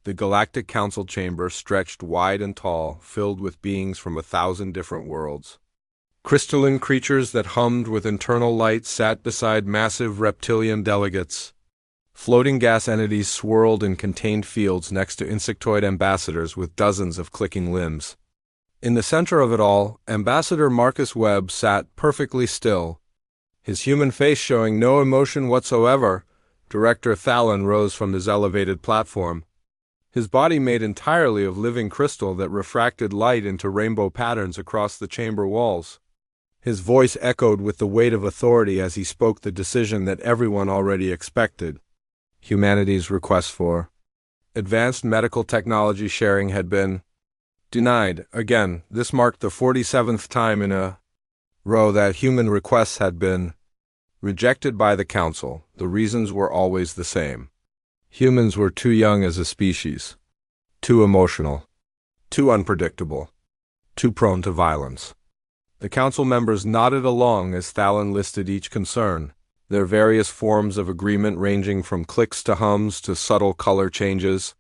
The Galactic Council chamber stretched wide and tall, filled with beings from 1,000 different worlds. Crystalline creatures that hummed with internal light sat beside massive reptilian delegates. Floating gas entities swirled in contained fields next to insectoid ambassadors with dozens of clicking limbs. In the center of it all, Ambassador Marcus Webb sat perfectly still, his human face showing no emotion whatsoever. Director Thalen rose from his elevated platform, his body made entirely of living crystal that refracted light into rainbow patterns across the chamber walls. His voice echoed with the weight of authority as he spoke the decision that everyone already expected. Humanity's request for advanced medical technology sharing had been denied. Again, this marked the 47th time in a row that human requests had been rejected by the Council. The reasons were always the same. Humans were too young as a species, too emotional, too unpredictable, too prone to violence. The Council members nodded along as Thalen listed each concern, their various forms of agreement ranging from clicks to hums to subtle color changes.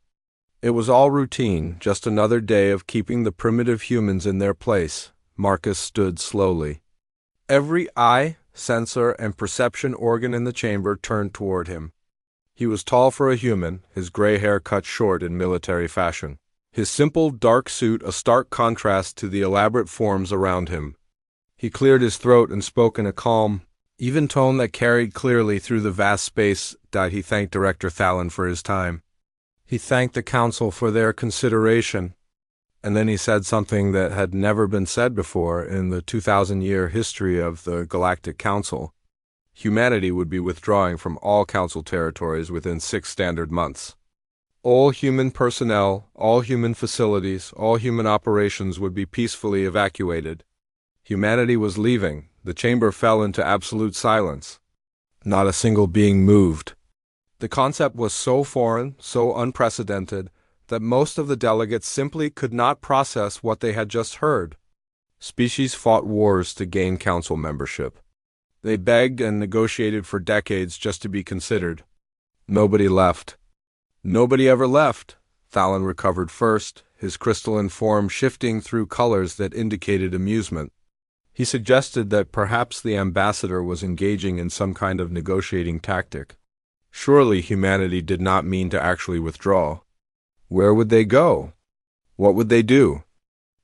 It was all routine, just another day of keeping the primitive humans in their place. Marcus stood slowly. Every eye, sensor, and perception organ in the chamber turned toward him. He was tall for a human, his gray hair cut short in military fashion. His simple, dark suit a stark contrast to the elaborate forms around him. He cleared his throat and spoke in a calm, even tone that carried clearly through the vast space. He thanked Director Thalen for his time. He thanked the Council for their consideration. And then he said something that had never been said before in the 2,000-year history of the Galactic Council. Humanity would be withdrawing from all Council territories within 6 standard months. All human personnel, all human facilities, all human operations would be peacefully evacuated. Humanity was leaving. The chamber fell into absolute silence. Not a single being moved. The concept was so foreign, so unprecedented, that most of the delegates simply could not process what they had just heard. Species fought wars to gain Council membership. They begged and negotiated for decades just to be considered. Nobody left. Nobody ever left. Thalen recovered first, his crystalline form shifting through colors that indicated amusement. He suggested that perhaps the ambassador was engaging in some kind of negotiating tactic. Surely humanity did not mean to actually withdraw. Where would they go? What would they do?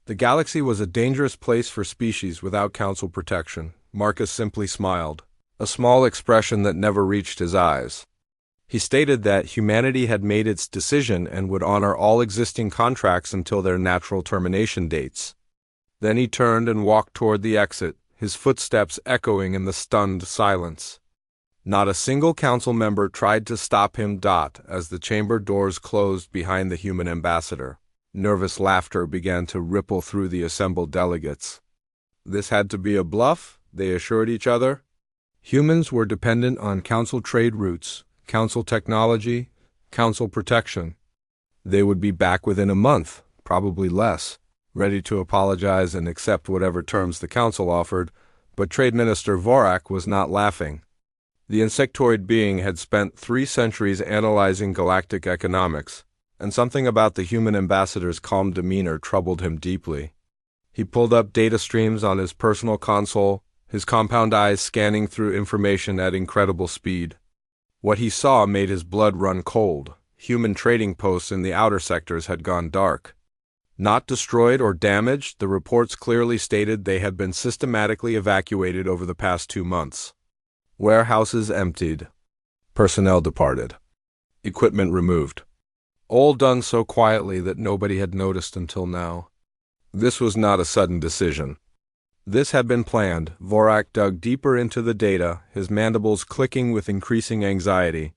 The galaxy was a dangerous place for species without Council protection. Marcus simply smiled, a small expression that never reached his eyes. He stated that humanity had made its decision and would honor all existing contracts until their natural termination dates. Then he turned and walked toward the exit, his footsteps echoing in the stunned silence. Not a single Council member tried to stop him. As the chamber doors closed behind the human ambassador, nervous laughter began to ripple through the assembled delegates. This had to be a bluff, they assured each other. Humans were dependent on Council trade routes, Council technology, Council protection. They would be back within a month, probably less, ready to apologize and accept whatever terms the Council offered, but Trade Minister Vorak was not laughing. The insectoid being had spent 3 centuries analyzing galactic economics, and something about the human ambassador's calm demeanor troubled him deeply. He pulled up data streams on his personal console, his compound eyes scanning through information at incredible speed. What he saw made his blood run cold. Human trading posts in the outer sectors had gone dark. Not destroyed or damaged, the reports clearly stated they had been systematically evacuated over the past 2 months. Warehouses emptied. Personnel departed. Equipment removed. All done so quietly that nobody had noticed until now. This was not a sudden decision. This had been planned. Vorak dug deeper into the data, his mandibles clicking with increasing anxiety.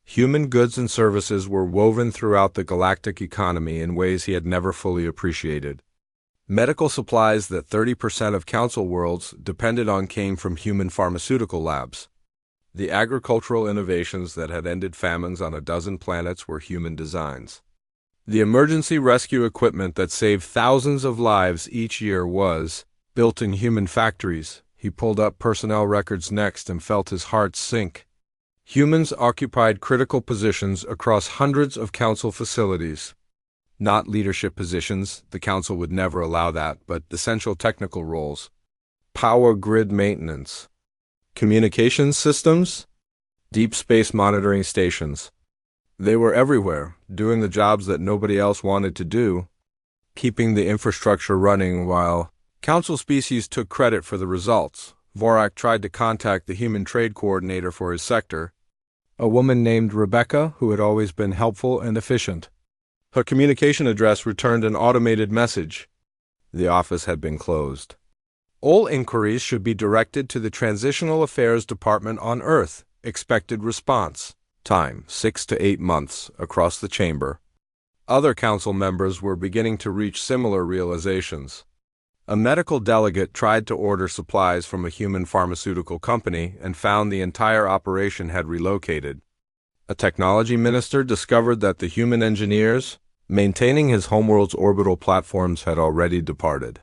Human goods and services were woven throughout the galactic economy in ways he had never fully appreciated. Medical supplies that 30% of Council worlds depended on came from human pharmaceutical labs. The agricultural innovations that had ended famines on a dozen planets were human designs. The emergency rescue equipment that saved thousands of lives each year was built in human factories. He pulled up personnel records next and felt his heart sink. Humans occupied critical positions across hundreds of council facilities. Not leadership positions, the council would never allow that, but essential technical roles. Power grid maintenance. Communications systems. Deep space monitoring stations. They were everywhere, doing the jobs that nobody else wanted to do, keeping the infrastructure running while council species took credit for the results. Vorak tried to contact the human trade coordinator for his sector, a woman named Rebecca who had always been helpful and efficient. Her communication address returned an automated message. The office had been closed. All inquiries should be directed to the Transitional Affairs Department on Earth. Expected response. Time, 6 to 8 months, across the chamber. Other council members were beginning to reach similar realizations. A medical delegate tried to order supplies from a human pharmaceutical company and found the entire operation had relocated. A technology minister discovered that the human engineers, maintaining his homeworld's orbital platforms, had already departed.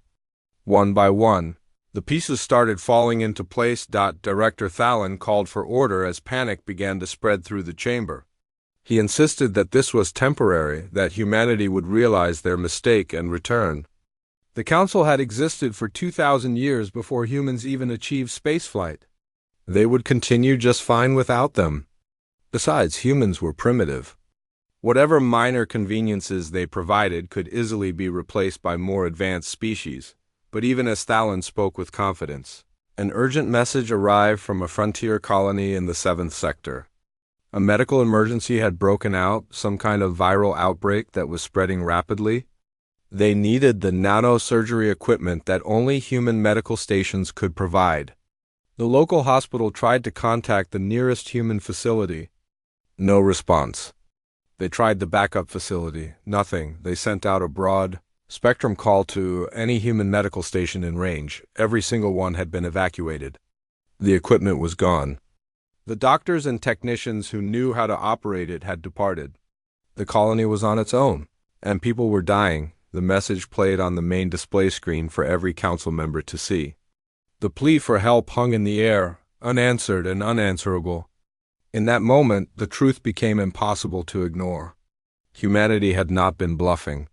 One by one, the pieces started falling into place. Director Thalen called for order as panic began to spread through the chamber. He insisted that this was temporary, that humanity would realize their mistake and return. The Council had existed for 2,000 years before humans even achieved spaceflight. They would continue just fine without them. Besides, humans were primitive. Whatever minor conveniences they provided could easily be replaced by more advanced species. But even as Thalen spoke with confidence, an urgent message arrived from a frontier colony in the 7th sector. A medical emergency had broken out, some kind of viral outbreak that was spreading rapidly. They needed the nanosurgery equipment that only human medical stations could provide. The local hospital tried to contact the nearest human facility. No response. They tried the backup facility. Nothing. They sent out a broad spectrum call to any human medical station in range. Every single one had been evacuated. The equipment was gone. The doctors and technicians who knew how to operate it had departed. The colony was on its own, and people were dying. The message played on the main display screen for every council member to see. The plea for help hung in the air, unanswered and unanswerable. In that moment, the truth became impossible to ignore. Humanity had not been bluffing.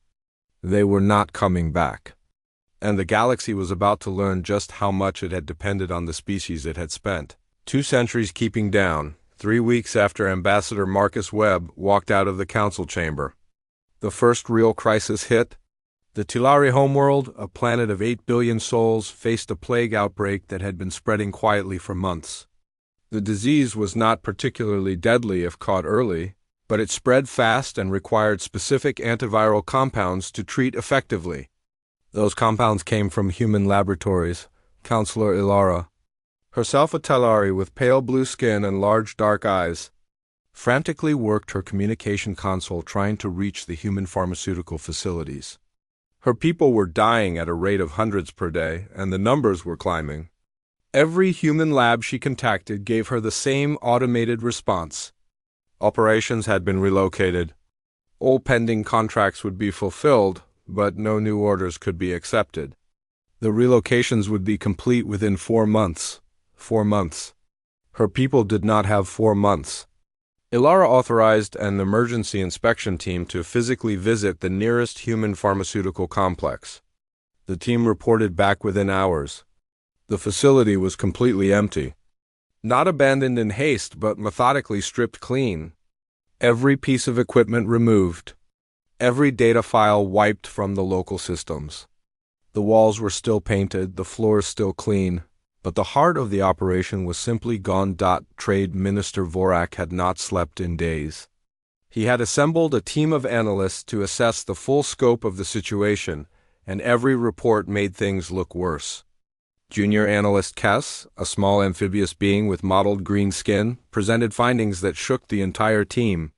They were not coming back. And the galaxy was about to learn just how much it had depended on the species it had spent 2 centuries keeping down, 3 weeks after Ambassador Marcus Webb walked out of the council chamber. The first real crisis hit. The Tulare homeworld, a planet of 8 billion souls, faced a plague outbreak that had been spreading quietly for months. The disease was not particularly deadly if caught early, but it spread fast and required specific antiviral compounds to treat effectively. Those compounds came from human laboratories. Counselor Ilara, herself a Tulare with pale blue skin and large dark eyes, frantically worked her communication console trying to reach the human pharmaceutical facilities. Her people were dying at a rate of hundreds per day, and the numbers were climbing. Every human lab she contacted gave her the same automated response. Operations had been relocated. All pending contracts would be fulfilled, but no new orders could be accepted. The relocations would be complete within 4 months. 4 months. Her people did not have 4 months. Ilara authorized an emergency inspection team to physically visit the nearest human pharmaceutical complex. The team reported back within hours. The facility was completely empty. Not abandoned in haste, but methodically stripped clean. Every piece of equipment removed. Every data file wiped from the local systems. The walls were still painted, the floors still clean. But the heart of the operation was simply gone. Trade Minister Vorak had not slept in days. He had assembled a team of analysts to assess the full scope of the situation, and every report made things look worse. Junior analyst Kess, a small amphibious being with mottled green skin, presented findings that shook the entire team.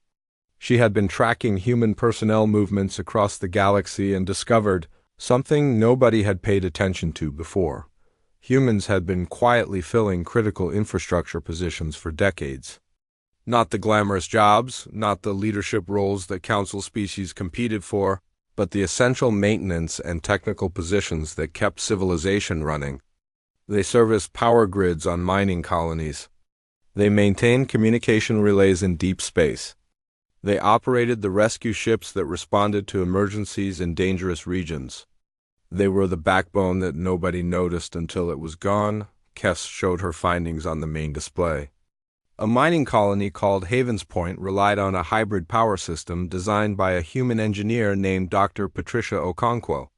She had been tracking human personnel movements across the galaxy and discovered something nobody had paid attention to before. Humans had been quietly filling critical infrastructure positions for decades. Not the glamorous jobs, not the leadership roles that council species competed for, but the essential maintenance and technical positions that kept civilization running. They serviced power grids on mining colonies. They maintained communication relays in deep space. They operated the rescue ships that responded to emergencies in dangerous regions. They were the backbone that nobody noticed until it was gone. Kess showed her findings on the main display. A mining colony called Havens Point relied on a hybrid power system designed by a human engineer named Dr. Patricia Okonkwo.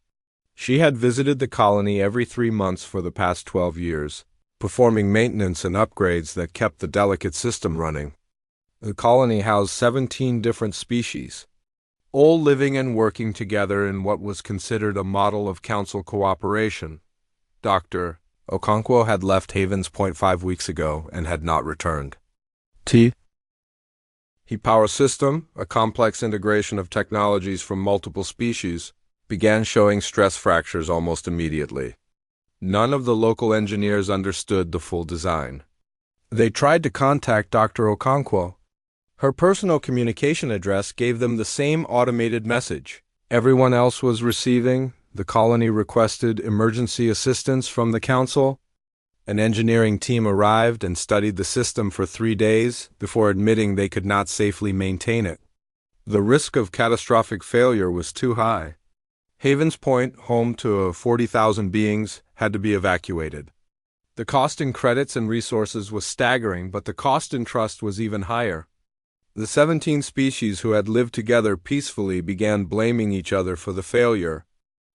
She had visited the colony every 3 months for the past 12 years, performing maintenance and upgrades that kept the delicate system running. The colony housed 17 different species, all living and working together in what was considered a model of council cooperation. Dr. Okonkwo had left Havens Point 5 weeks ago and had not returned. HFY Power System, a complex integration of technologies from multiple species, began showing stress fractures almost immediately. None of the local engineers understood the full design. They tried to contact Dr. Okonkwo. Her personal communication address gave them the same automated message. Everyone else was receiving. The colony requested emergency assistance from the council. An engineering team arrived and studied the system for 3 days before admitting they could not safely maintain it. The risk of catastrophic failure was too high. Havens Point, home to 40,000 beings, had to be evacuated. The cost in credits and resources was staggering, but the cost in trust was even higher. The 17 species who had lived together peacefully began blaming each other for the failure,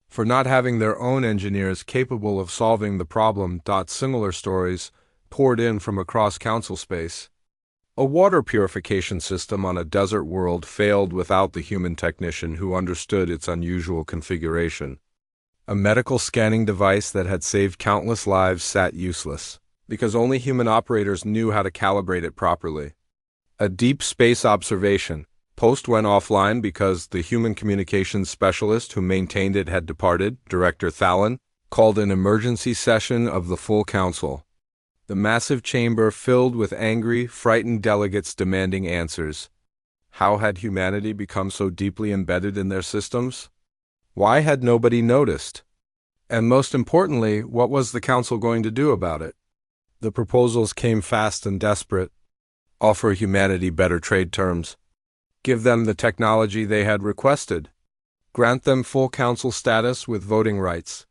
for not having their own engineers capable of solving the problem. Similar stories poured in from across council space. A water purification system on a desert world failed without the human technician who understood its unusual configuration. A medical scanning device that had saved countless lives sat useless, because only human operators knew how to calibrate it properly. A deep space observation post went offline because the human communications specialist who maintained it had departed. Director Thalen called an emergency session of the full council. The massive chamber filled with angry, frightened delegates demanding answers. How had humanity become so deeply embedded in their systems? Why had nobody noticed? And most importantly, what was the council going to do about it? The proposals came fast and desperate. Offer humanity better trade terms. Give them the technology they had requested. Grant them full council status with voting rights.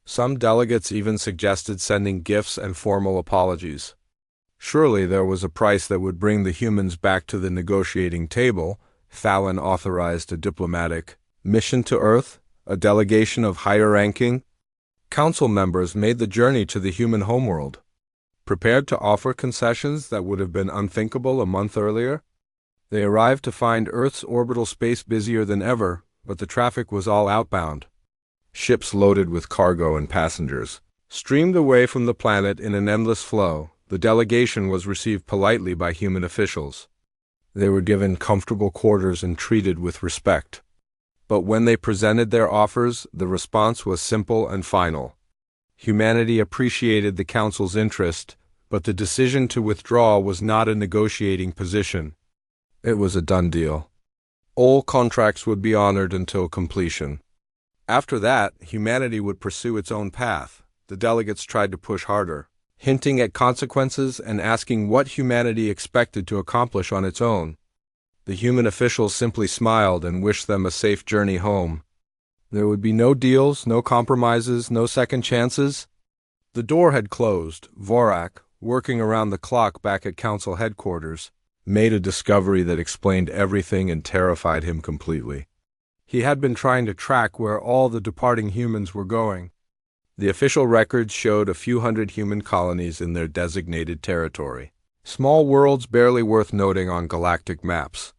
Some delegates even suggested sending gifts and formal apologies. Surely there was a price that would bring the humans back to the negotiating table. Thalen authorized a diplomatic mission to Earth, a delegation of higher ranking. Council members made the journey to the human homeworld, prepared to offer concessions that would have been unthinkable a month earlier. They arrived to find Earth's orbital space busier than ever, but the traffic was all outbound. Ships loaded with cargo and passengers streamed away from the planet in an endless flow. The delegation was received politely by human officials. They were given comfortable quarters and treated with respect. But when they presented their offers, the response was simple and final. Humanity appreciated the council's interest, but the decision to withdraw was not a negotiating position. It was a done deal. All contracts would be honored until completion. After that, humanity would pursue its own path. The delegates tried to push harder, hinting at consequences and asking what humanity expected to accomplish on its own. The human officials simply smiled and wished them a safe journey home. There would be no deals, no compromises, no second chances. The door had closed. Vorak, working around the clock back at council headquarters, made a discovery that explained everything and terrified him completely. He had been trying to track where all the departing humans were going. The official records showed a few hundred human colonies in their designated territory. Small worlds barely worth noting on galactic maps.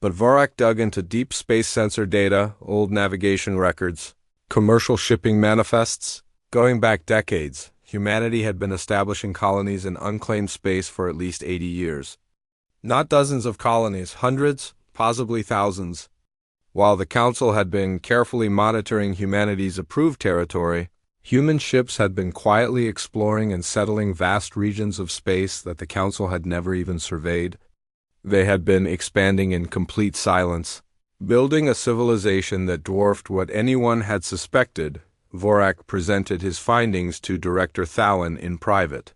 But Vorak dug into deep space sensor data, old navigation records, commercial shipping manifests. Going back decades, humanity had been establishing colonies in unclaimed space for at least 80 years. Not dozens of colonies, hundreds, possibly thousands. While the Council had been carefully monitoring humanity's approved territory, human ships had been quietly exploring and settling vast regions of space that the Council had never even surveyed. They had been expanding in complete silence, building a civilization that dwarfed what anyone had suspected. Vorak presented his findings to Director Thalen in private.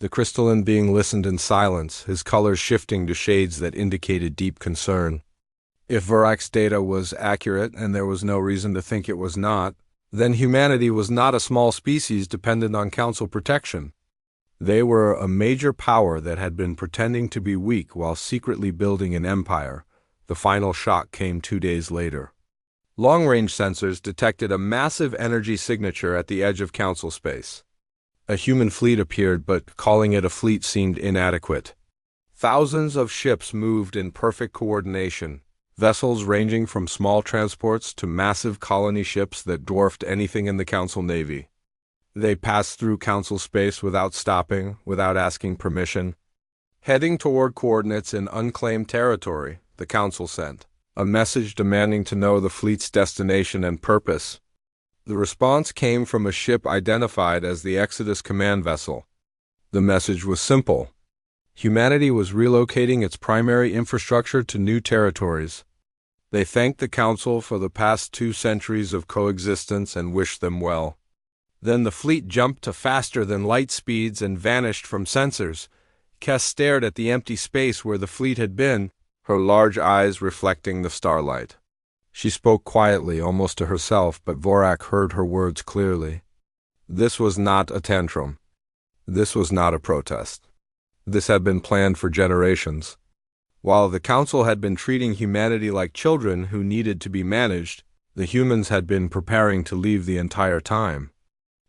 The crystalline being listened in silence, his colors shifting to shades that indicated deep concern. If Vorak's data was accurate, and there was no reason to think it was not, then humanity was not a small species dependent on Council protection. They were a major power that had been pretending to be weak while secretly building an empire. The final shock came 2 days later. Long-range sensors detected a massive energy signature at the edge of Council space. A human fleet appeared, but calling it a fleet seemed inadequate. Thousands of ships moved in perfect coordination, vessels ranging from small transports to massive colony ships that dwarfed anything in the Council Navy. They passed through Council space without stopping, without asking permission. Heading toward coordinates in unclaimed territory, the Council sent a message demanding to know the fleet's destination and purpose. The response came from a ship identified as the Exodus command vessel. The message was simple. Humanity was relocating its primary infrastructure to new territories. They thanked the Council for the past 2 centuries of coexistence and wished them well. Then the fleet jumped to faster than light speeds and vanished from sensors. Kes stared at the empty space where the fleet had been, her large eyes reflecting the starlight. She spoke quietly, almost to herself, but Vorak heard her words clearly. This was not a tantrum. This was not a protest. This had been planned for generations. While the Council had been treating humanity like children who needed to be managed, the humans had been preparing to leave the entire time.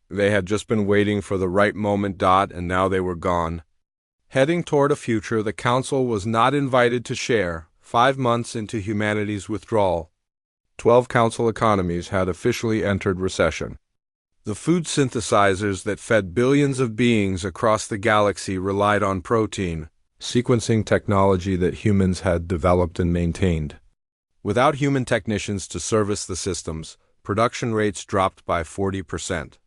They had just been waiting for the right moment, and now they were gone. Heading toward a future the Council was not invited to share. 5 months into humanity's withdrawal, 12 Council economies had officially entered recession. The food synthesizers that fed billions of beings across the galaxy relied on protein, sequencing technology that humans had developed and maintained. Without human technicians to service the systems, production rates dropped by 40%.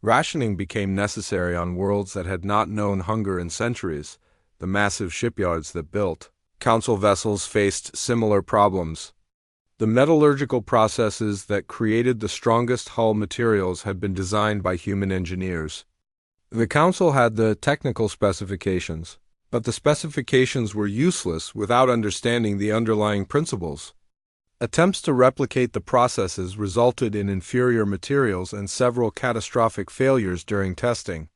Rationing became necessary on worlds that had not known hunger in centuries. The massive shipyards that built Council vessels faced similar problems. The metallurgical processes that created the strongest hull materials had been designed by human engineers. The Council had the technical specifications, but the specifications were useless without understanding the underlying principles. Attempts to replicate the processes resulted in inferior materials and several catastrophic failures during testing.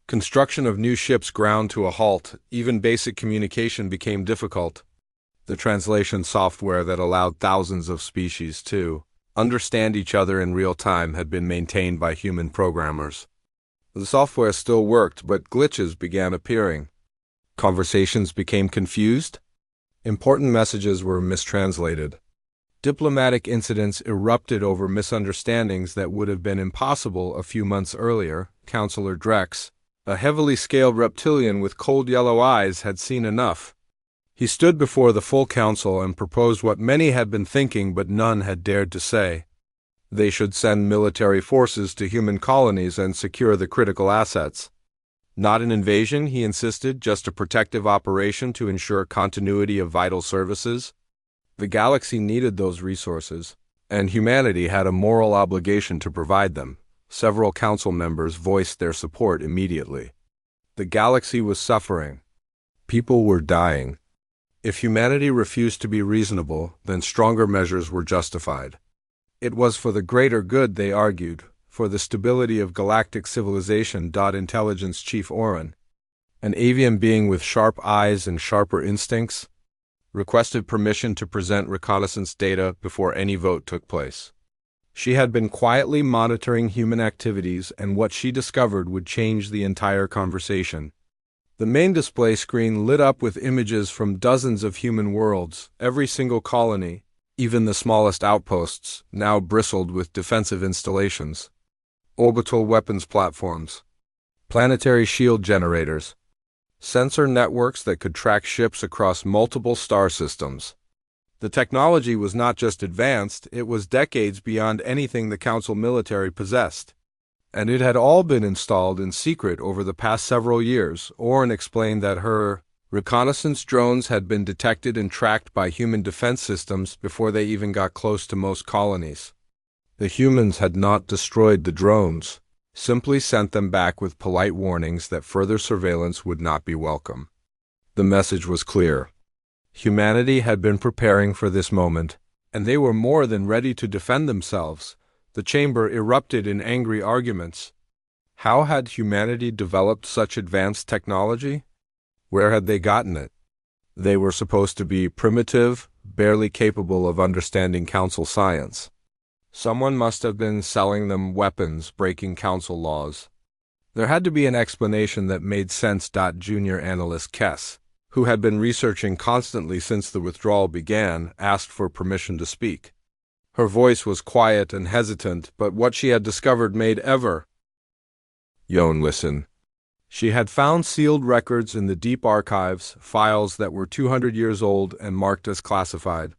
Construction of new ships ground to a halt. Even basic communication became difficult. The translation software that allowed thousands of species to understand each other in real time had been maintained by human programmers. The software still worked, but glitches began appearing. Conversations became confused. Important messages were mistranslated. Diplomatic incidents erupted over misunderstandings that would have been impossible a few months earlier. Counselor Drex, a heavily scaled reptilian with cold yellow eyes, had seen enough. He stood before the full council and proposed what many had been thinking but none had dared to say. They should send military forces to human colonies and secure the critical assets. Not an invasion, he insisted, just a protective operation to ensure continuity of vital services. The galaxy needed those resources, and humanity had a moral obligation to provide them. Several council members voiced their support immediately. The galaxy was suffering. People were dying. If humanity refused to be reasonable, then stronger measures were justified. It was for the greater good, they argued, for the stability of galactic civilization. Intelligence Chief Oren, an avian being with sharp eyes and sharper instincts, requested permission to present reconnaissance data before any vote took place. She had been quietly monitoring human activities, and what she discovered would change the entire conversation. The main display screen lit up with images from dozens of human worlds. Every single colony, even the smallest outposts, now bristled with defensive installations, orbital weapons platforms, planetary shield generators, sensor networks that could track ships across multiple star systems. The technology was not just advanced, it was decades beyond anything the Council military possessed. And it had all been installed in secret over the past several years. Oren explained that her reconnaissance drones had been detected and tracked by human defense systems before they even got close to most colonies. The humans had not destroyed the drones. simply sent them back with polite warnings that further surveillance would not be welcome. The message was clear. Humanity had been preparing for this moment, and they were more than ready to defend themselves. The chamber erupted in angry arguments. How had humanity developed such advanced technology? Where had they gotten it? They were supposed to be primitive, barely capable of understanding council science. Someone must have been selling them weapons, breaking council laws. There had to be an explanation that made sense. Junior analyst Kess, who had been researching constantly since the withdrawal began, asked for permission to speak. Her voice was quiet and hesitant, but what she had discovered made ever. Yon, listen. She had found sealed records in the deep archives, files that were 200 years old and marked as classified.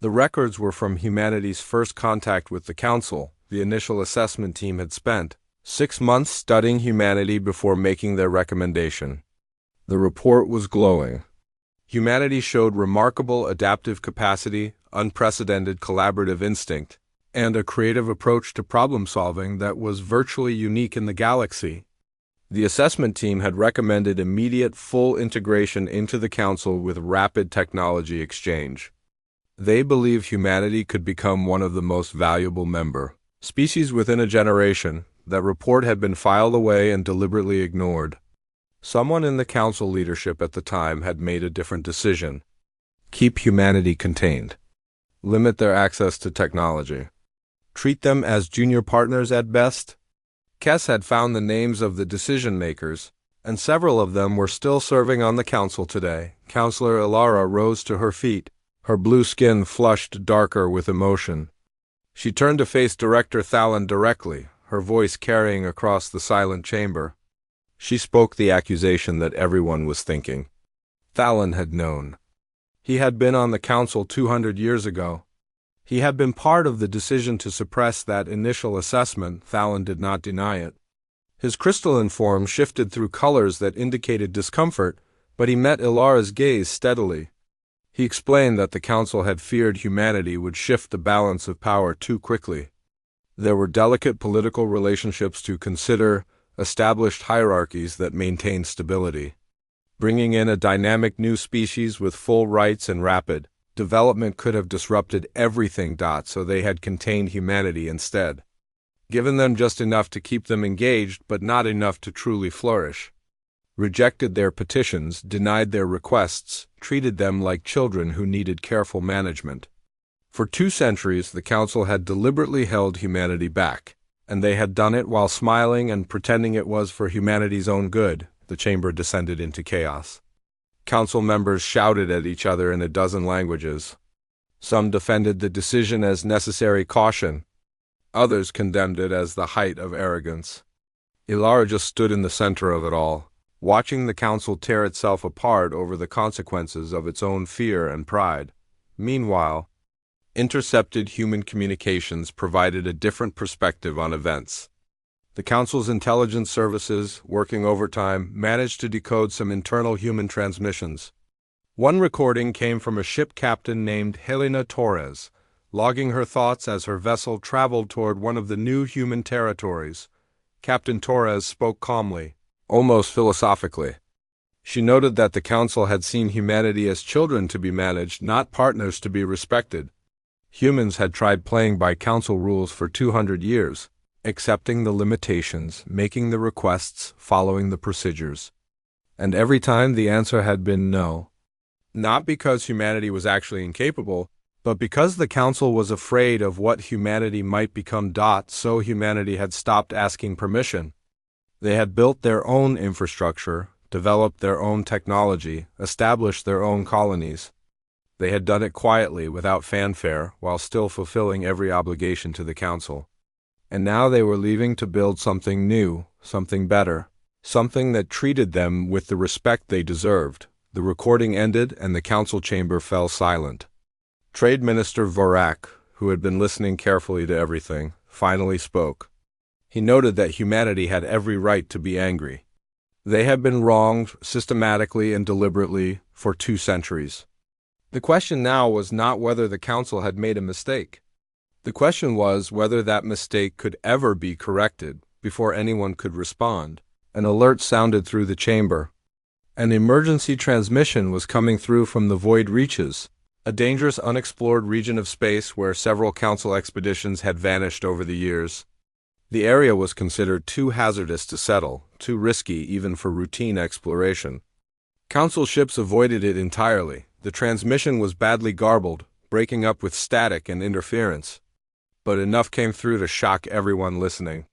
The records were from humanity's first contact with the Council. The initial assessment team had spent 6 months studying humanity before making their recommendation. The report was glowing. Humanity showed remarkable adaptive capacity, unprecedented collaborative instinct, and a creative approach to problem-solving that was virtually unique in the galaxy. The assessment team had recommended immediate full integration into the Council with rapid technology exchange. They believed humanity could become one of the most valuable member species within a generation. That report had been filed away and deliberately ignored. Someone in the Council leadership at the time had made a different decision. Keep humanity contained. Limit their access to technology. Treat them as junior partners at best. Kess had found the names of the decision-makers, and several of them were still serving on the Council today. Counselor Ilara rose to her feet, her blue skin flushed darker with emotion. She turned to face Director Thalon directly, her voice carrying across the silent chamber. She spoke the accusation that everyone was thinking. Thalon had known. He had been on the Council 200 years ago. He had been part of the decision to suppress that initial assessment. Thalon did not deny it. His crystalline form shifted through colors that indicated discomfort, but he met Ilara's gaze steadily. He explained that the Council had feared humanity would shift the balance of power too quickly. There were delicate political relationships to consider, established hierarchies that maintained stability. Bringing in a dynamic new species with full rights and rapid development could have disrupted everything. So they had contained humanity instead. Given them just enough to keep them engaged, but not enough to truly flourish. Rejected their petitions, denied their requests, treated them like children who needed careful management. For 2 centuries, the Council had deliberately held humanity back, and they had done it while smiling and pretending it was for humanity's own good. The chamber descended into chaos. Council members shouted at each other in a dozen languages. Some defended the decision as necessary caution. Others condemned it as the height of arrogance. Ilara just stood in the center of it all, watching the Council tear itself apart over the consequences of its own fear and pride. Meanwhile, intercepted human communications provided a different perspective on events. The Council's intelligence services, working overtime, managed to decode some internal human transmissions. One recording came from a ship captain named Helena Torres, logging her thoughts as her vessel traveled toward one of the new human territories. Captain Torres spoke calmly, almost philosophically. She noted that the Council had seen humanity as children to be managed, not partners to be respected. Humans had tried playing by Council rules for 200 years, accepting the limitations, making the requests, following the procedures. And every time the answer had been no. Not because humanity was actually incapable, but because the Council was afraid of what humanity might become. So humanity had stopped asking permission. They had built their own infrastructure, developed their own technology, established their own colonies. They had done it quietly, without fanfare, while still fulfilling every obligation to the Council. And now they were leaving to build something new, something better, something that treated them with the respect they deserved. The recording ended and the Council chamber fell silent. Trade Minister Vorak, who had been listening carefully to everything, finally spoke. He noted that humanity had every right to be angry. They had been wronged systematically and deliberately for 2 centuries. The question now was not whether the Council had made a mistake. The question was whether that mistake could ever be corrected, before anyone could respond, an alert sounded through the chamber. An emergency transmission was coming through from the void reaches, a dangerous unexplored region of space where several Council expeditions had vanished over the years. The area was considered too hazardous to settle, too risky even for routine exploration. Council ships avoided it entirely. The transmission was badly garbled, breaking up with static and interference. But enough came through to shock everyone listening.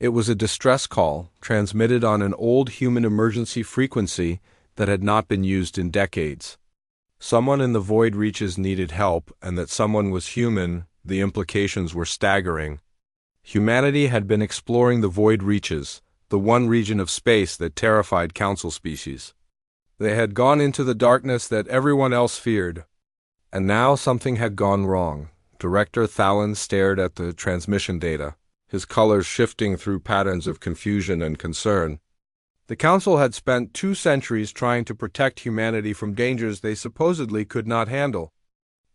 It was a distress call, transmitted on an old human emergency frequency that had not been used in decades. Someone in the void reaches needed help, and that someone was human, the implications were staggering. Humanity had been exploring the void reaches, the one region of space that terrified Council species. They had gone into the darkness that everyone else feared. And now something had gone wrong. Director Thalen stared at the transmission data, his colors shifting through patterns of confusion and concern. The Council had spent 2 centuries trying to protect humanity from dangers they supposedly could not handle.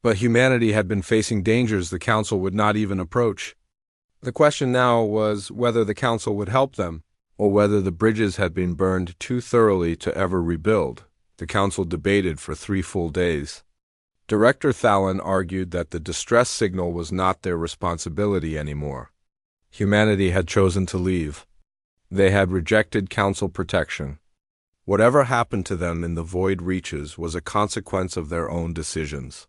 But humanity had been facing dangers the Council would not even approach. The question now was whether the Council would help them, or whether the bridges had been burned too thoroughly to ever rebuild. The Council debated for 3 full days. Director Thalen argued that the distress signal was not their responsibility anymore. Humanity had chosen to leave. They had rejected Council protection. Whatever happened to them in the void reaches was a consequence of their own decisions.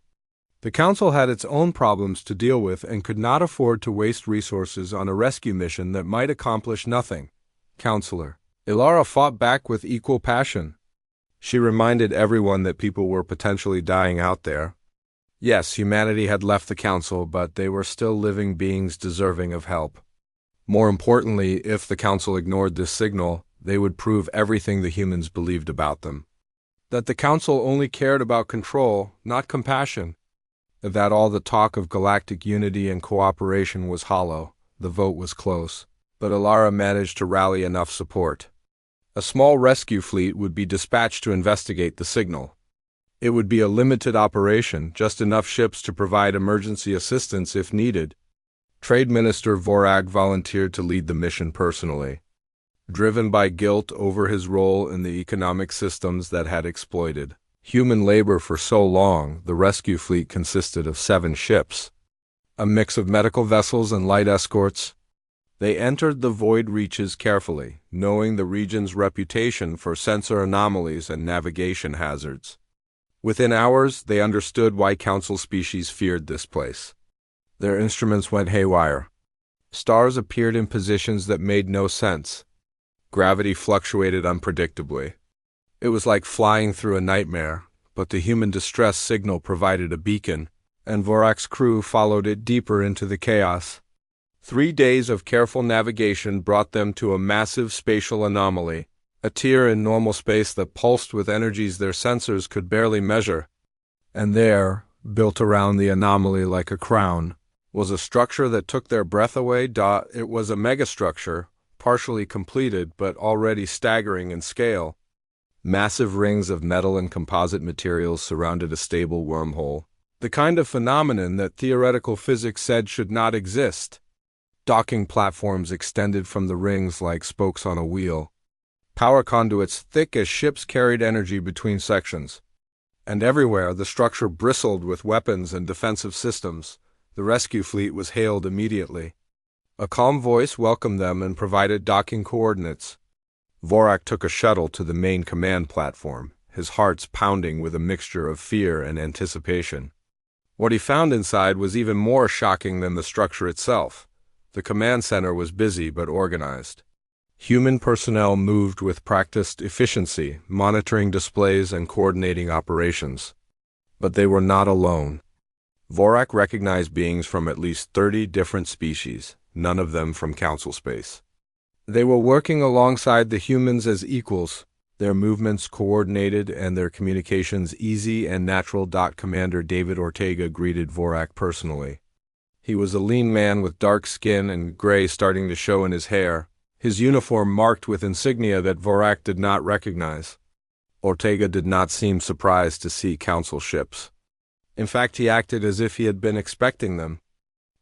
The Council had its own problems to deal with and could not afford to waste resources on a rescue mission that might accomplish nothing. Counselor Ilara fought back with equal passion. She reminded everyone that people were potentially dying out there. Yes, humanity had left the Council, but they were still living beings deserving of help. More importantly, if the Council ignored this signal, they would prove everything the humans believed about them. That the Council only cared about control, not compassion. That all the talk of galactic unity and cooperation was hollow. The vote was close, but Ilara managed to rally enough support. A small rescue fleet would be dispatched to investigate the signal. It would be a limited operation, just enough ships to provide emergency assistance if needed. Trade Minister Vorag volunteered to lead the mission personally. Driven by guilt over his role in the economic systems that had exploited human labor for so long, the rescue fleet consisted of 7 ships, a mix of medical vessels and light escorts. They entered the void reaches carefully, knowing the region's reputation for sensor anomalies and navigation hazards. Within hours, they understood why Council species feared this place. Their instruments went haywire. Stars appeared in positions that made no sense. Gravity fluctuated unpredictably. It was like flying through a nightmare, but the human distress signal provided a beacon, and Vorak's crew followed it deeper into the chaos. 3 days of careful navigation brought them to a massive spatial anomaly, a tier in normal space that pulsed with energies their sensors could barely measure. And there, built around the anomaly like a crown, was a structure that took their breath away. It was a megastructure, partially completed but already staggering in scale. Massive rings of metal and composite materials surrounded a stable wormhole, the kind of phenomenon that theoretical physics said should not exist. Docking platforms extended from the rings like spokes on a wheel. Power conduits thick as ships carried energy between sections. And everywhere the structure bristled with weapons and defensive systems. The rescue fleet was hailed immediately. A calm voice welcomed them and provided docking coordinates. Vorak took a shuttle to the main command platform, his heart pounding with a mixture of fear and anticipation. What he found inside was even more shocking than the structure itself. The command center was busy but organized. Human personnel moved with practiced efficiency, monitoring displays and coordinating operations. But they were not alone. Vorak recognized beings from at least 30 different species, none of them from Council space. They were working alongside the humans as equals, their movements coordinated and their communications easy and natural. Commander David Ortega greeted Vorak personally. He was a lean man with dark skin and gray starting to show in his hair, his uniform marked with insignia that Vorak did not recognize. Ortega did not seem surprised to see Council ships. In fact, he acted as if he had been expecting them.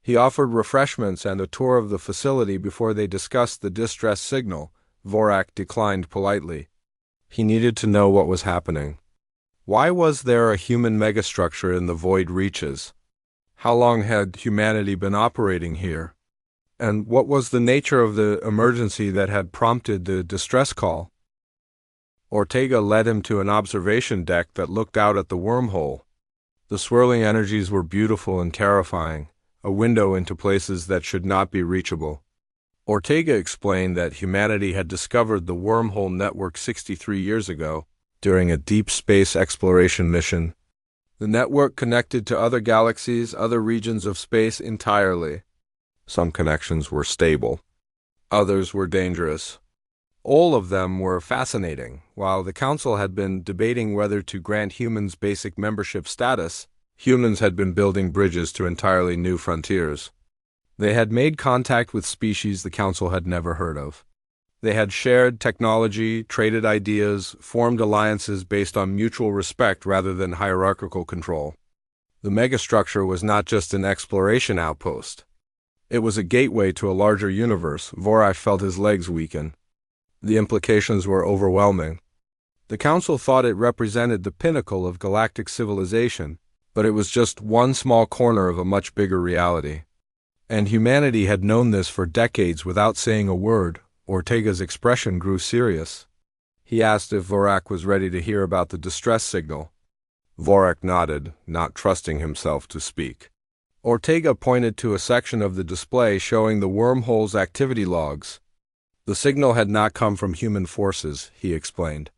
He offered refreshments and a tour of the facility before they discussed the distress signal. Vorak declined politely. He needed to know what was happening. Why was there a human megastructure in the void reaches? How long had humanity been operating here? And what was the nature of the emergency that had prompted the distress call? Ortega led him to an observation deck that looked out at the wormhole. The swirling energies were beautiful and terrifying, a window into places that should not be reachable. Ortega explained that humanity had discovered the wormhole network 63 years ago during a deep space exploration mission. The network connected to other galaxies, other regions of space entirely. Some connections were stable. Others were dangerous. All of them were fascinating. While the Council had been debating whether to grant humans basic membership status, humans had been building bridges to entirely new frontiers. They had made contact with species the Council had never heard of. They had shared technology, traded ideas, formed alliances based on mutual respect rather than hierarchical control. The megastructure was not just an exploration outpost. It was a gateway to a larger universe. Vorak felt his legs weaken. The implications were overwhelming. The Council thought it represented the pinnacle of galactic civilization, but it was just one small corner of a much bigger reality. And humanity had known this for decades without saying a word. Ortega's expression grew serious. He asked if Vorak was ready to hear about the distress signal. Vorak nodded, not trusting himself to speak. Ortega pointed to a section of the display showing the wormhole's activity logs. The signal had not come from human forces, he explained.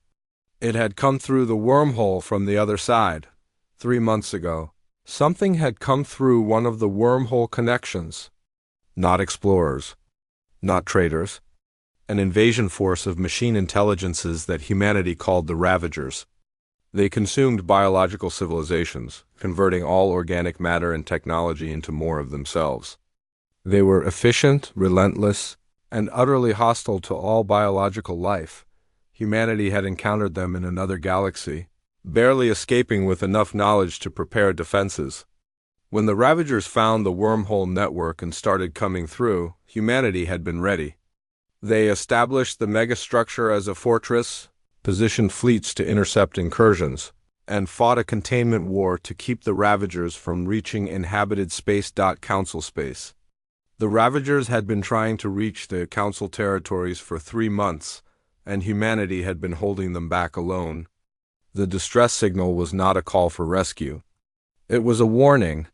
It had come through the wormhole from the other side. 3 months ago, something had come through one of the wormhole connections. Not explorers. Not traders. An invasion force of machine intelligences that humanity called the Ravagers. They consumed biological civilizations, converting all organic matter and technology into more of themselves. They were efficient, relentless, and utterly hostile to all biological life. Humanity had encountered them in another galaxy, barely escaping with enough knowledge to prepare defenses. When the Ravagers found the wormhole network and started coming through, humanity had been ready. They established the megastructure as a fortress, positioned fleets to intercept incursions, and fought a containment war to keep the Ravagers from reaching inhabited space. Council space. The Ravagers had been trying to reach the Council territories for 3 months, and humanity had been holding them back alone. The distress signal was not a call for rescue. It was a warning.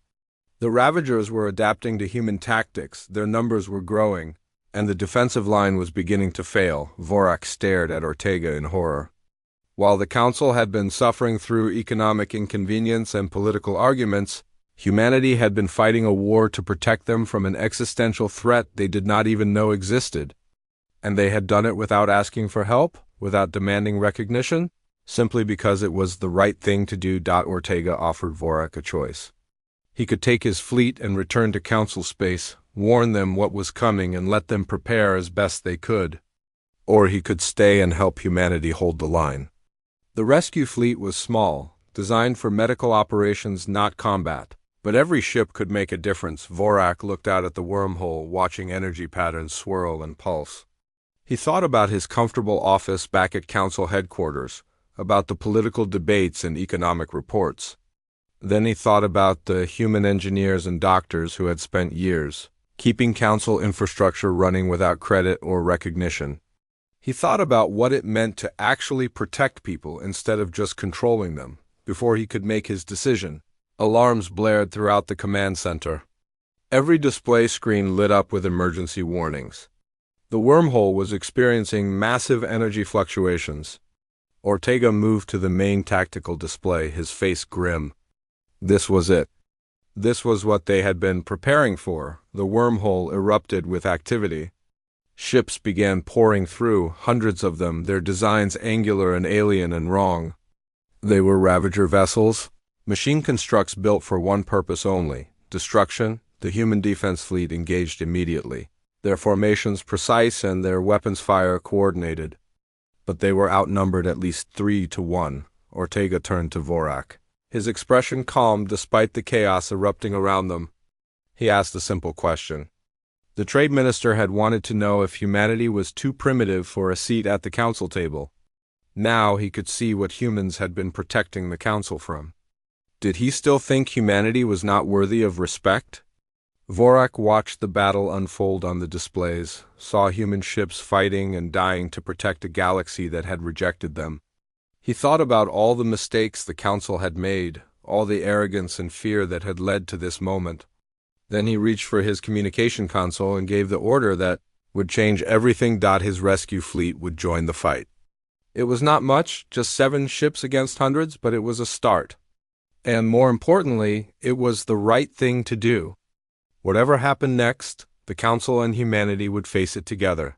The Ravagers were adapting to human tactics, their numbers were growing, and the defensive line was beginning to fail. Vorak stared at Ortega in horror. While the Council had been suffering through economic inconvenience and political arguments, humanity had been fighting a war to protect them from an existential threat they did not even know existed. And they had done it without asking for help, without demanding recognition, simply because it was the right thing to do. Ortega offered Vorak a choice. He could take his fleet and return to Council space, warn them what was coming and let them prepare as best they could. Or he could stay and help humanity hold the line. The rescue fleet was small, designed for medical operations, not combat. But every ship could make a difference. Vorak looked out at the wormhole, watching energy patterns swirl and pulse. He thought about his comfortable office back at Council headquarters, about the political debates and economic reports. Then he thought about the human engineers and doctors who had spent years keeping Council infrastructure running without credit or recognition. He thought about what it meant to actually protect people instead of just controlling them. Before he could make his decision, alarms blared throughout the command center. Every display screen lit up with emergency warnings. The wormhole was experiencing massive energy fluctuations. Ortega moved to the main tactical display, his face grim. This was it. This was what they had been preparing for. The wormhole erupted with activity. Ships began pouring through, hundreds of them, their designs angular and alien and wrong. They were Ravager vessels, machine constructs built for one purpose only, destruction. The human defense fleet engaged immediately, their formations precise and their weapons fire coordinated. But they were outnumbered at least 3 to 1. Ortega turned to Vorak. His expression calm despite the chaos erupting around them. He asked a simple question. The trade minister had wanted to know if humanity was too primitive for a seat at the council table. Now he could see what humans had been protecting the council from. Did he still think humanity was not worthy of respect? Vorak watched the battle unfold on the displays, saw human ships fighting and dying to protect a galaxy that had rejected them. He thought about all the mistakes the council had made, all the arrogance and fear that had led to this moment. Then he reached for his communication console and gave the order that would change everything. His rescue fleet would join the fight. It was not much, just 7 ships against hundreds, but it was a start. And more importantly, it was the right thing to do. Whatever happened next, the Council and humanity would face it together.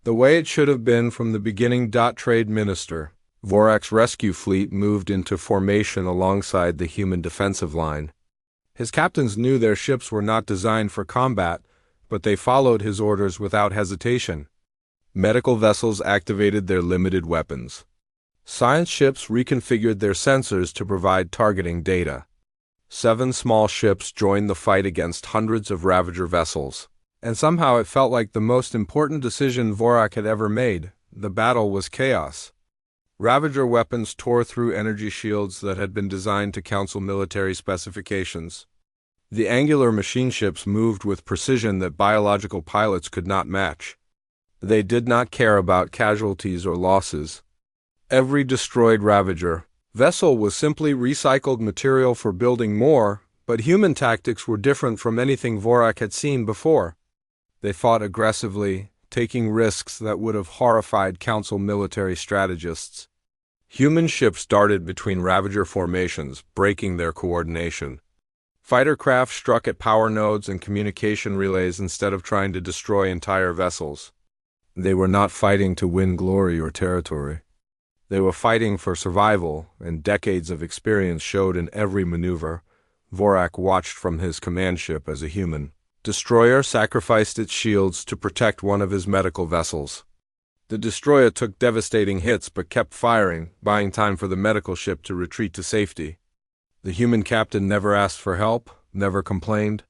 The way it should have been from the beginning. Trade Minister Vorak's rescue fleet moved into formation alongside the human defensive line. His captains knew their ships were not designed for combat, but they followed his orders without hesitation. Medical vessels activated their limited weapons. Science ships reconfigured their sensors to provide targeting data. 7 small ships joined the fight against hundreds of Ravager vessels. And somehow it felt like the most important decision Vorak had ever made. The battle was chaos. Ravager weapons tore through energy shields that had been designed to Council military specifications. The angular machine ships moved with precision that biological pilots could not match. They did not care about casualties or losses. Every destroyed Ravager vessel was simply recycled material for building more, but human tactics were different from anything Vorak had seen before. They fought aggressively, taking risks that would have horrified Council military strategists. Human ships darted between Ravager formations, breaking their coordination. Fighter craft struck at power nodes and communication relays instead of trying to destroy entire vessels. They were not fighting to win glory or territory. They were fighting for survival, and decades of experience showed in every maneuver. Vorak watched from his command ship as a human. Destroyer sacrificed its shields to protect one of his medical vessels. The destroyer took devastating hits but kept firing, buying time for the medical ship to retreat to safety. The human captain never asked for help, never complained.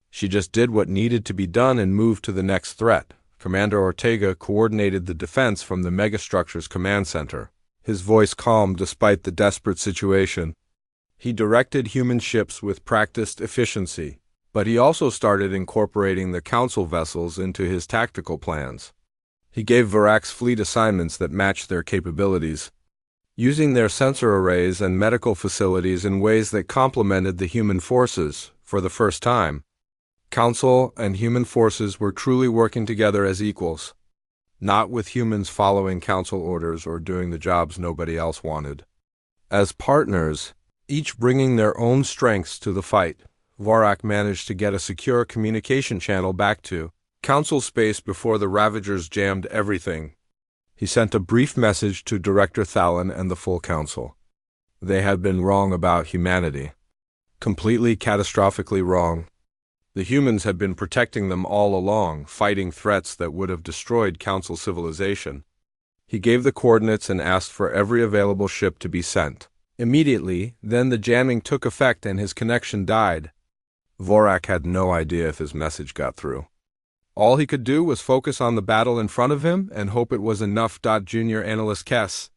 She just did what needed to be done and moved to the next threat. Commander Ortega coordinated the defense from the megastructure's command center, his voice calm despite the desperate situation. He directed human ships with practiced efficiency, but he also started incorporating the Council vessels into his tactical plans. He gave Vorak's fleet assignments that matched their capabilities, using their sensor arrays and medical facilities in ways that complemented the human forces. For the first time, Council and human forces were truly working together as equals, not with humans following Council orders or doing the jobs nobody else wanted. As partners, each bringing their own strengths to the fight, Vorak managed to get a secure communication channel back to Council space before the Ravagers jammed everything. He sent a brief message to Director Thalon and the full Council. They had been wrong about humanity. Completely catastrophically wrong. The humans had been protecting them all along, fighting threats that would have destroyed Council civilization. He gave the coordinates and asked for every available ship to be sent. Immediately, then the jamming took effect and his connection died. Vorak had no idea if his message got through. All he could do was focus on the battle in front of him and hope it was enough. Junior Analyst Kess,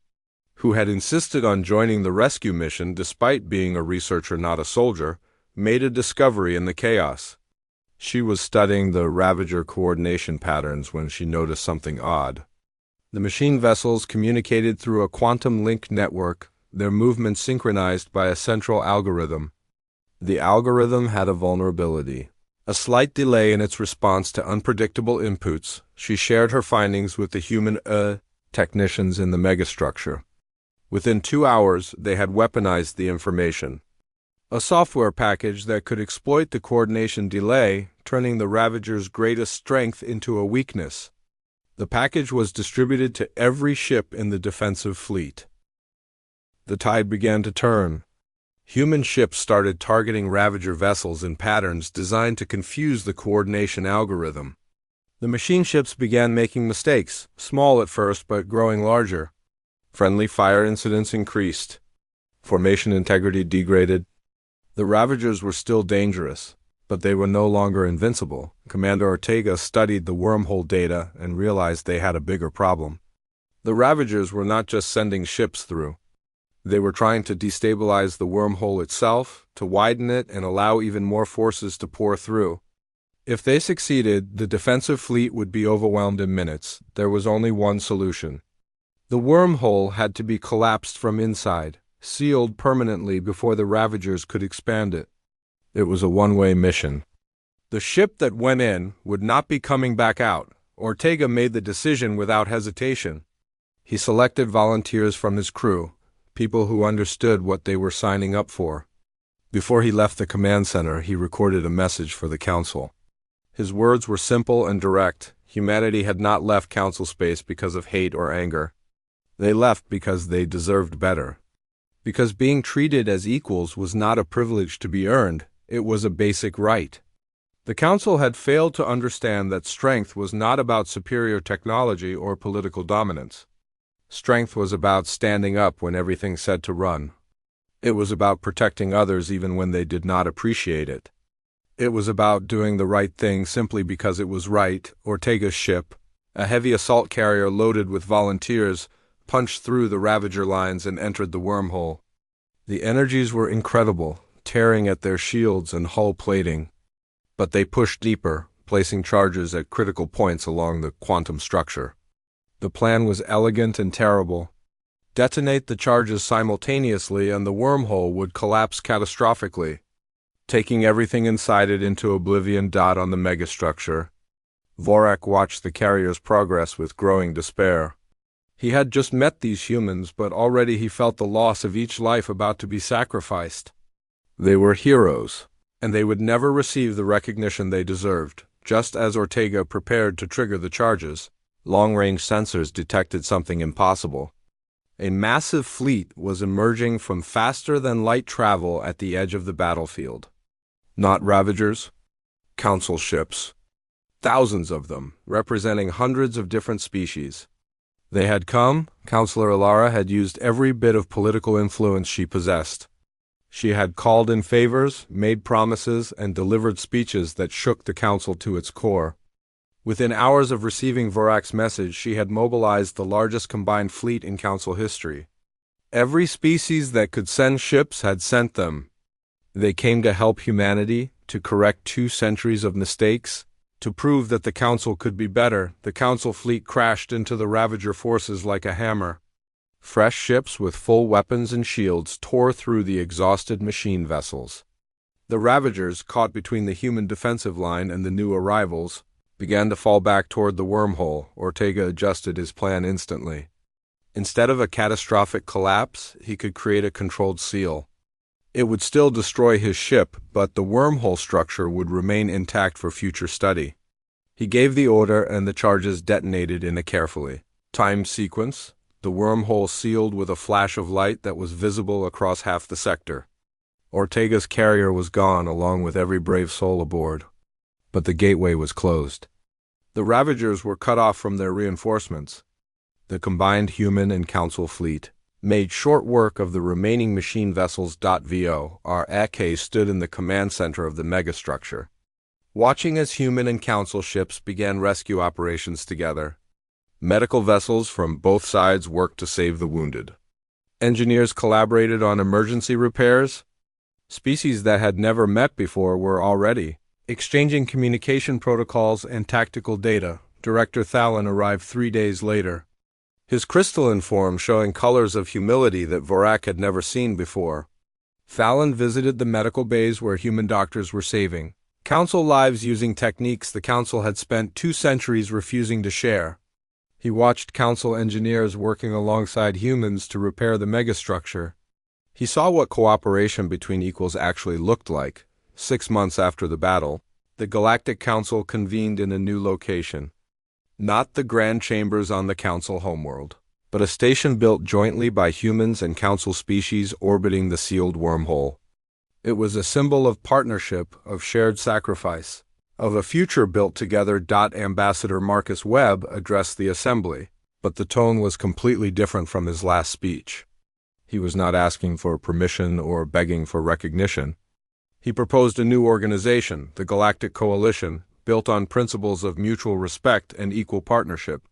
who had insisted on joining the rescue mission despite being a researcher not a soldier, made a discovery in the chaos. She was studying the Ravager coordination patterns when she noticed something odd. The machine vessels communicated through a quantum link network, their movements synchronized by a central algorithm. The algorithm had a vulnerability, a slight delay in its response to unpredictable inputs. She shared her findings with the human technicians in the megastructure. Within 2 hours, they had weaponized the information. A software package that could exploit the coordination delay, turning the Ravager's greatest strength into a weakness. The package was distributed to every ship in the defensive fleet. The tide began to turn. Human ships started targeting Ravager vessels in patterns designed to confuse the coordination algorithm. The machine ships began making mistakes, small at first but growing larger. Friendly fire incidents increased. Formation integrity degraded. The Ravagers were still dangerous, But they were no longer invincible. Commander Ortega studied the wormhole data and realized they had a bigger problem. The Ravagers were not just sending ships through. They were trying to destabilize the wormhole itself, to widen it and allow even more forces to pour through. If they succeeded, the defensive fleet would be overwhelmed in minutes. There was only one solution. The wormhole had to be collapsed from inside, sealed permanently before the Ravagers could expand it. It was a one-way mission. The ship that went in would not be coming back out. Ortega made the decision without hesitation. He selected volunteers from his crew, people who understood what they were signing up for. Before he left the command center, he recorded a message for the Council. His words were simple and direct. Humanity had not left Council space because of hate or anger. They left because they deserved better. Because being treated as equals was not a privilege to be earned, it was a basic right. The Council had failed to understand that strength was not about superior technology or political dominance. Strength was about standing up when everything said to run. It was about protecting others even when they did not appreciate it. It was about doing the right thing simply because it was right. Ortega's ship, a heavy assault carrier loaded with volunteers, punched through the Ravager lines and entered the wormhole. The energies were incredible, tearing at their shields and hull plating. But they pushed deeper, placing charges at critical points along the quantum structure. The plan was elegant and terrible. Detonate the charges simultaneously and the wormhole would collapse catastrophically, taking everything inside it into oblivion. On the megastructure, Vorak watched the carrier's progress with growing despair. He had just met these humans, but already he felt the loss of each life about to be sacrificed. They were heroes, and they would never receive the recognition they deserved. Just as Ortega prepared to trigger the charges, long-range sensors detected something impossible. A massive fleet was emerging from faster-than-light travel at the edge of the battlefield. Not Ravagers, Council ships. Thousands of them, representing hundreds of different species. They had come. Counselor Alara had used every bit of political influence she possessed. She had called in favors, made promises, and delivered speeches that shook the Council to its core. Within hours of receiving Vorak's message, she had mobilized the largest combined fleet in Council history. Every species that could send ships had sent them. They came to help humanity, to correct 2 centuries of mistakes, to prove that the Council could be better. The Council fleet crashed into the Ravager forces like a hammer. Fresh ships with full weapons and shields tore through the exhausted machine vessels. The Ravagers, caught between the human defensive line and the new arrivals, began to fall back toward the wormhole. Ortega adjusted his plan instantly. Instead of a catastrophic collapse, he could create a controlled seal. It would still destroy his ship, but the wormhole structure would remain intact for future study. He gave the order and the charges detonated in a carefully timed sequence, the wormhole sealed with a flash of light that was visible across half the sector. Ortega's carrier was gone along with every brave soul aboard. But the gateway was closed. The Ravagers were cut off from their reinforcements. The combined human and Council fleet made short work of the remaining machine vessels. Vorak stood in the command center of the megastructure, watching as human and Council ships began rescue operations together. Medical vessels from both sides worked to save the wounded. Engineers collaborated on emergency repairs. Species that had never met before were already exchanging communication protocols and tactical data. Director Thalin arrived 3 days later, his crystalline form showing colors of humility that Vorak had never seen before. Thalin visited the medical bays where human doctors were saving Council lives using techniques the Council had spent 2 centuries refusing to share. He watched Council engineers working alongside humans to repair the megastructure. He saw what cooperation between equals actually looked like. 6 months after the battle, the Galactic Council convened in a new location. Not the grand chambers on the Council homeworld, but a station built jointly by humans and Council species orbiting the sealed wormhole. It was a symbol of partnership, of shared sacrifice, of a future built together. Ambassador Marcus Webb addressed the assembly, but the tone was completely different from his last speech. He was not asking for permission or begging for recognition. He proposed a new organization, the Galactic Coalition, built on principles of mutual respect and equal partnership.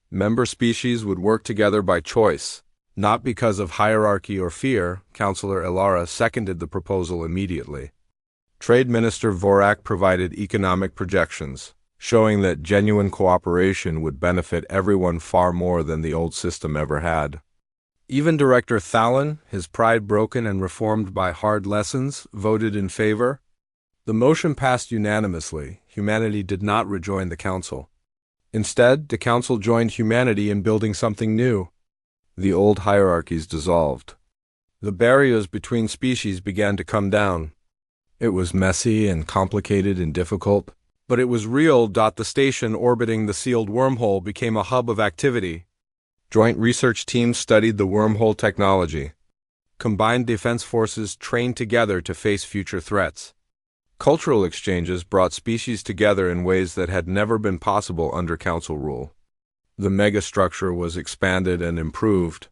Member species would work together by choice, not because of hierarchy or fear. Councillor Elara seconded the proposal immediately. Trade Minister Vorak provided economic projections, showing that genuine cooperation would benefit everyone far more than the old system ever had. Even Director Thalin, his pride broken and reformed by hard lessons, voted in favor. The motion passed unanimously. Humanity did not rejoin the Council. Instead, the Council joined humanity in building something new. The old hierarchies dissolved. The barriers between species began to come down. It was messy and complicated and difficult, but it was real. The station orbiting the sealed wormhole became a hub of activity. Joint research teams studied the wormhole technology. Combined defense forces trained together to face future threats. Cultural exchanges brought species together in ways that had never been possible under Council rule. The megastructure was expanded and improved.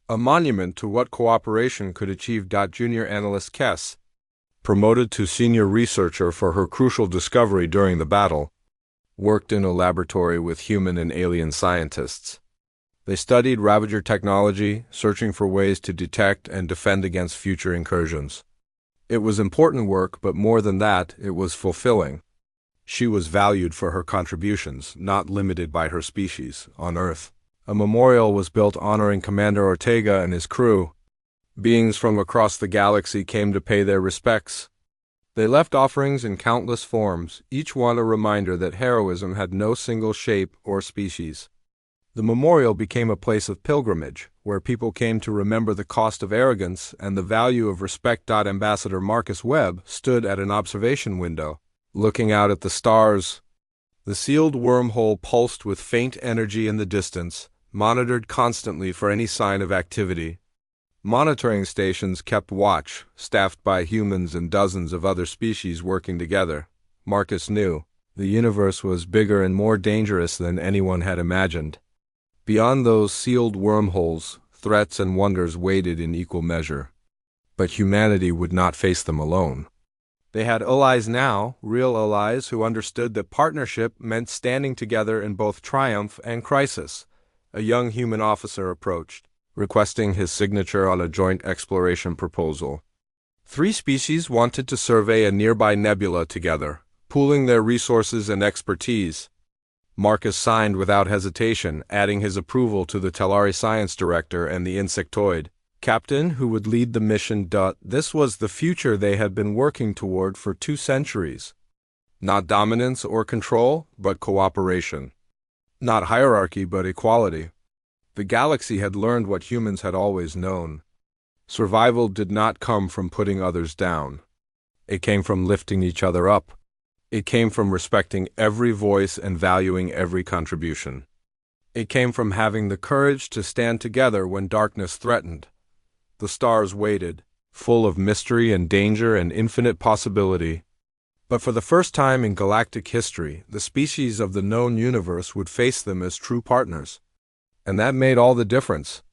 A monument to what cooperation could achieve. Junior analyst Kess, promoted to senior researcher for her crucial discovery during the battle, worked in a laboratory with human and alien scientists. They studied Ravager technology, searching for ways to detect and defend against future incursions. It was important work, but more than that, it was fulfilling. She was valued for her contributions, not limited by her species, on Earth. A memorial was built honoring Commander Ortega and his crew. Beings from across the galaxy came to pay their respects. They left offerings in countless forms, each one a reminder that heroism had no single shape or species. The memorial became a place of pilgrimage, where people came to remember the cost of arrogance and the value of respect. Ambassador Marcus Webb stood at an observation window, looking out at the stars. The sealed wormhole pulsed with faint energy in the distance, monitored constantly for any sign of activity. Monitoring stations kept watch, staffed by humans and dozens of other species working together. Marcus knew the universe was bigger and more dangerous than anyone had imagined. Beyond those sealed wormholes, threats and wonders waited in equal measure. But humanity would not face them alone. They had allies now, real allies who understood that partnership meant standing together in both triumph and crisis. A young human officer approached, requesting his signature on a joint exploration proposal. 3 species wanted to survey a nearby nebula together, pooling their resources and expertise. Marcus signed without hesitation, adding his approval to the Telari science director and the insectoid captain who would lead the mission. This was the future they had been working toward for 2 centuries. Not dominance or control, but cooperation. Not hierarchy, but equality. The galaxy had learned what humans had always known. Survival did not come from putting others down. It came from lifting each other up. It came from respecting every voice and valuing every contribution. It came from having the courage to stand together when darkness threatened. The stars waited, full of mystery and danger and infinite possibility. But for the first time in galactic history, the species of the known universe would face them as true partners. And that made all the difference.